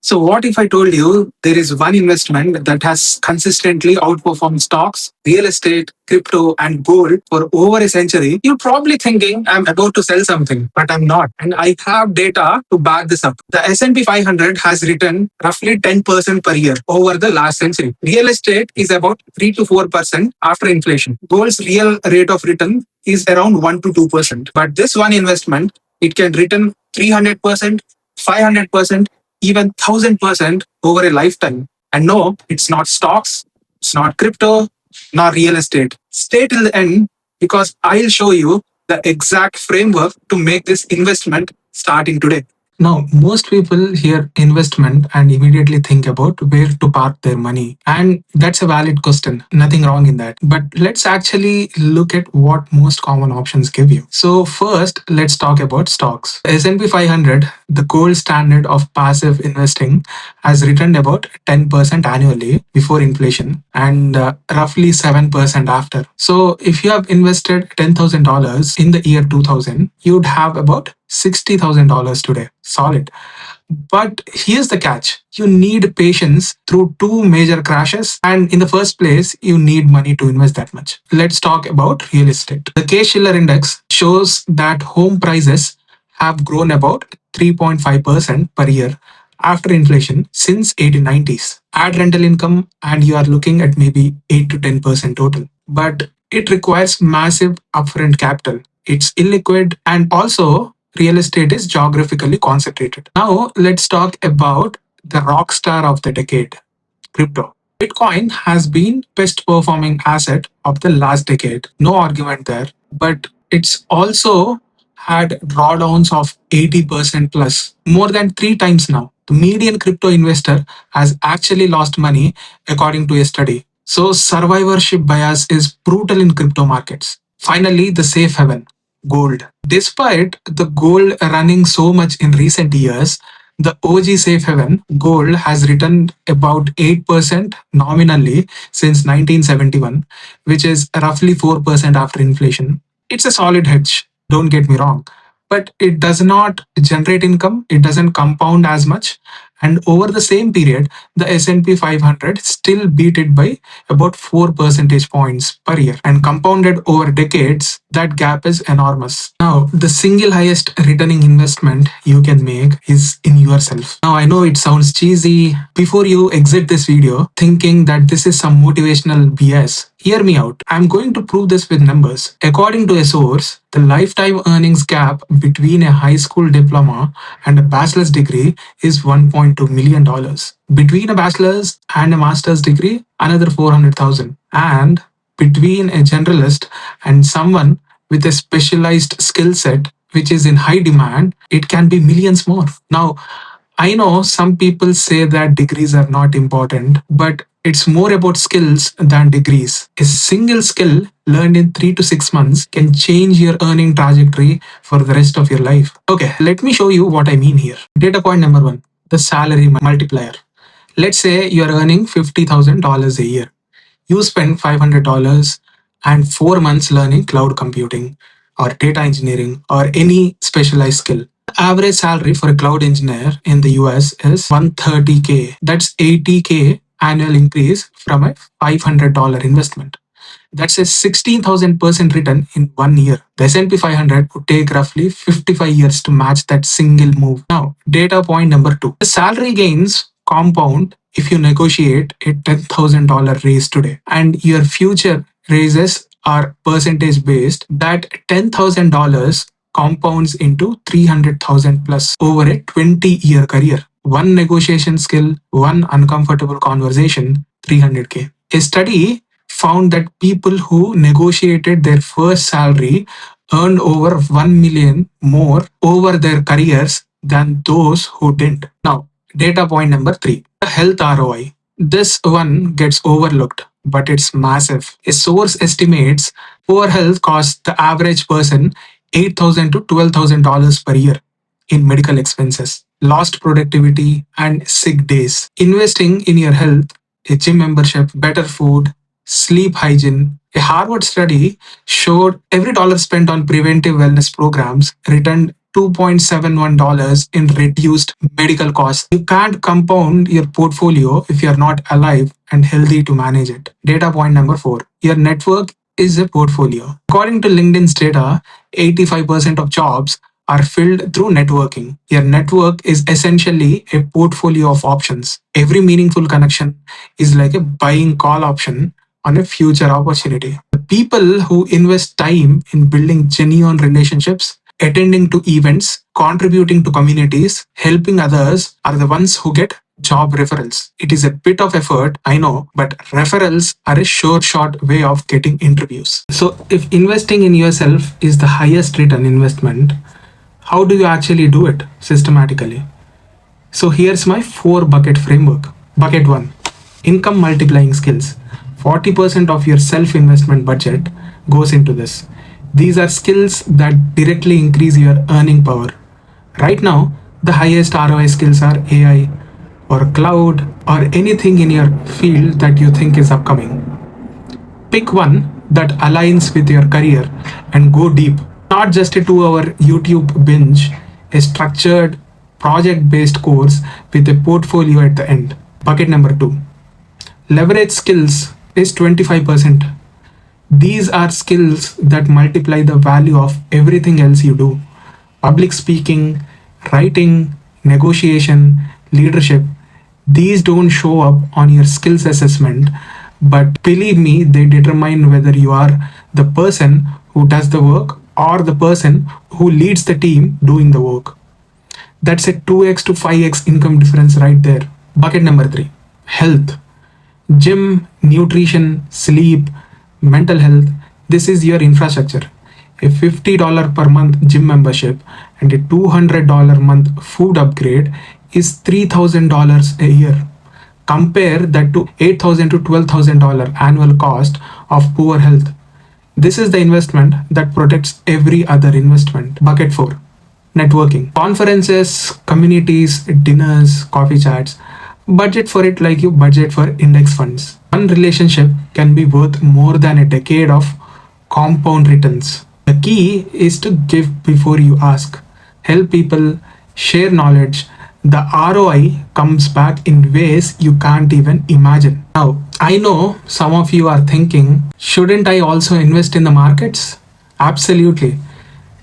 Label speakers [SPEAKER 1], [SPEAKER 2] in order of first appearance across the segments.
[SPEAKER 1] So, what if I told you there is one investment that has consistently outperformed stocks, real estate, crypto, and gold for over a century? You're probably thinking I'm about to sell something, but I'm not. And I have data to back this up. The S&P 500 has returned roughly 10% per year over the last century. Real estate is about 3 to 4% after inflation. Gold's real rate of return is around 1 to 2%. But this one investment, it can return 300%, 500%, even 1000% over a lifetime. And no, it's not stocks, it's not crypto, nor real estate. Stay till the end because I'll show you the exact framework to make this investment starting today. Now, most people hear investment and immediately think about where to park their money. And that's a valid question. Nothing wrong in that. But let's actually look at what most common options give you. So first, let's talk about stocks. S&P 500, the gold standard of passive investing, has returned about 10% annually before inflation and roughly 7% after. So if you have invested $10,000 in the year 2000, you'd have about $60,000 today. Solid. But here's the catch. You need patience through two major crashes, and in the first place, you need money to invest that much. Let's talk about real estate. The Case-Shiller index shows that home prices have grown about 3.5% per year after inflation since 1890s. Add rental income and you are looking at maybe 8 to 10% total. But it requires massive upfront capital. It's illiquid and also real estate is geographically concentrated. Now let's talk about the rock star of the decade, crypto. Bitcoin has been best performing asset of the last decade. No argument there. But it's also had drawdowns of 80% plus, more than three times now. The median crypto investor has actually lost money according to a study. So survivorship bias is brutal in crypto markets. Finally, the safe haven, gold. Despite the gold running so much in recent years, the OG safe haven, gold, has returned about 8% nominally since 1971, which is roughly 4% after inflation. It's a solid hedge, don't get me wrong, but it does not generate income, it doesn't compound as much, and over the same period, the S&P 500 still beat it by about 4 percentage points per year, and compounded over decades, that gap is enormous. Now, the single highest returning investment you can make is in yourself. Now, I know it sounds cheesy. Before you exit this video thinking that this is some motivational BS, hear me out. I'm going to prove this with numbers. According to a source, the lifetime earnings gap between a high school diploma and a bachelor's degree is $1.2 million. Between a bachelor's and a master's degree, another 400,000. And between a generalist and someone with a specialized skill set which is in high demand, it can be millions more. Now, I know some people say that degrees are not important, but it's more about skills than degrees. A single skill learned in 3 to 6 months can change your earning trajectory for the rest of your life. Okay, let me show you what I mean here. Data point number one, the salary multiplier. Let's say you're earning $50,000 a year. You spend $500 and 4 months learning cloud computing or data engineering or any specialized skill. The average salary for a cloud engineer in the US is 130K. That's 80K annual increase from a $500 investment. That's a 16,000% return in 1 year. The S&P 500 would take roughly 55 years to match that single move. Now, data point number two. The salary gains compound if you negotiate a $10,000 raise today and your future raises are percentage based. That $10,000 compounds into 300,000 plus over a 20-year career. One negotiation skill, one uncomfortable conversation, 300K. A study found that people who negotiated their first salary earned over 1 million more over their careers than those who didn't. Now, data point number three, the health ROI. This one gets overlooked, but it's massive. A source estimates poor health costs the average person $8,000 to $12,000 per year in medical expenses, lost productivity, and sick days. Investing in your health, a gym membership, better food, sleep hygiene. A Harvard study showed every dollar spent on preventive wellness programs returned $2.71 in reduced medical costs. You can't compound your portfolio if you're not alive and healthy to manage it. Data point number 4. Your network is a portfolio. According to LinkedIn's data, 85% of jobs are filled through networking. Your network is essentially a portfolio of options. Every meaningful connection is like a buying call option on a future opportunity. The people who invest time in building genuine relationships, attending to events, contributing to communities, helping others are the ones who get job referrals. It is a bit of effort, I know, but referrals are a sure shot way of getting interviews. So, if investing in yourself is the highest return investment, how do you actually do it systematically? So here's my 4 bucket framework. Bucket 1, income multiplying skills. 40% of your self investment budget goes into this. These are skills that directly increase your earning power. Right now, the highest ROI skills are AI or cloud or anything in your field that you think is upcoming. Pick one that aligns with your career and go deep. Not just a 2 hour YouTube binge, a structured project based course with a portfolio at the end. Bucket number 2, leverage skills is 25%. These are skills that multiply the value of everything else you do. Public speaking, writing, negotiation, leadership. These don't show up on your skills assessment, but believe me, they determine whether you are the person who does the work or the person who leads the team doing the work. That's a 2x to 5x income difference right there. Bucket number 3, health. Gym, nutrition, sleep, mental health. This is your infrastructure. A $50 per month gym membership and a $200 month food upgrade is $3,000 a year. Compare that to $8,000 to $12,000 annual cost of poor health. This is the investment that protects every other investment. Bucket 4, networking. Conferences, communities, dinners, coffee chats. Budget for it like you budget for index funds. One relationship can be worth more than a decade of compound returns. The key is to give before you ask. Help people, share knowledge. The ROI comes back in ways you can't even imagine. Now, I know some of you are thinking, shouldn't I also invest in the markets? Absolutely.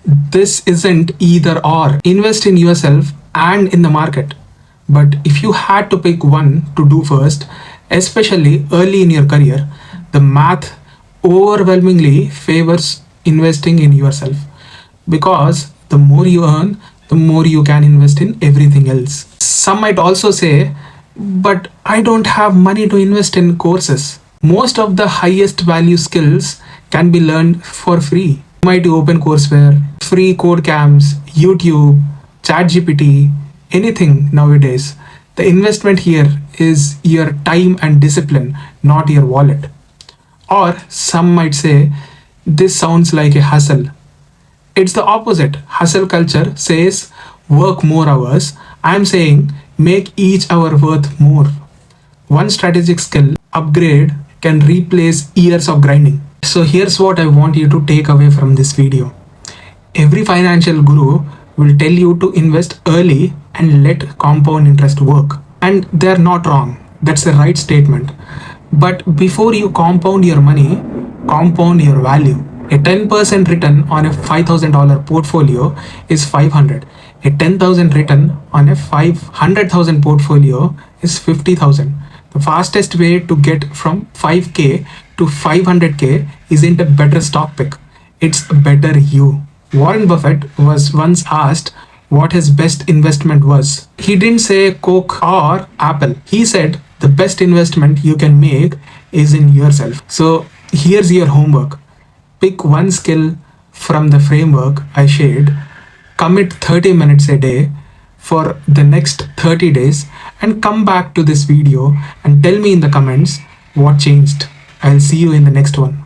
[SPEAKER 1] This isn't either or. Invest in yourself and in the market. But if you had to pick one to do first, especially early in your career, the math overwhelmingly favors investing in yourself because the more you earn, the more you can invest in everything else. Some might also say, but I don't have money to invest in courses. Most of the highest value skills can be learned for free. MIT Open Courseware, free code camps, YouTube, ChatGPT, anything nowadays. The investment here is your time and discipline, not your wallet. Or some might say, this sounds like a hustle. It's the opposite. Hustle culture says work more hours. I'm saying make each hour worth more. One strategic skill upgrade can replace years of grinding. So here's what I want you to take away from this video. Every financial guru will tell you to invest early and let compound interest work. And they're not wrong. That's the right statement. But before you compound your money, compound your value. A 10% return on a $5,000 portfolio is 500. A 10,000 return on a 500,000 portfolio is 50,000. The fastest way to get from 5k to 500k isn't a better stock pick. It's a better you. Warren Buffett was once asked what his best investment was. He didn't say Coke or Apple. He said the best investment you can make is in yourself. So here's your homework. Pick one skill from the framework I shared, commit 30 minutes a day for the next 30 days, and come back to this video and tell me in the comments what changed. I'll see you in the next one.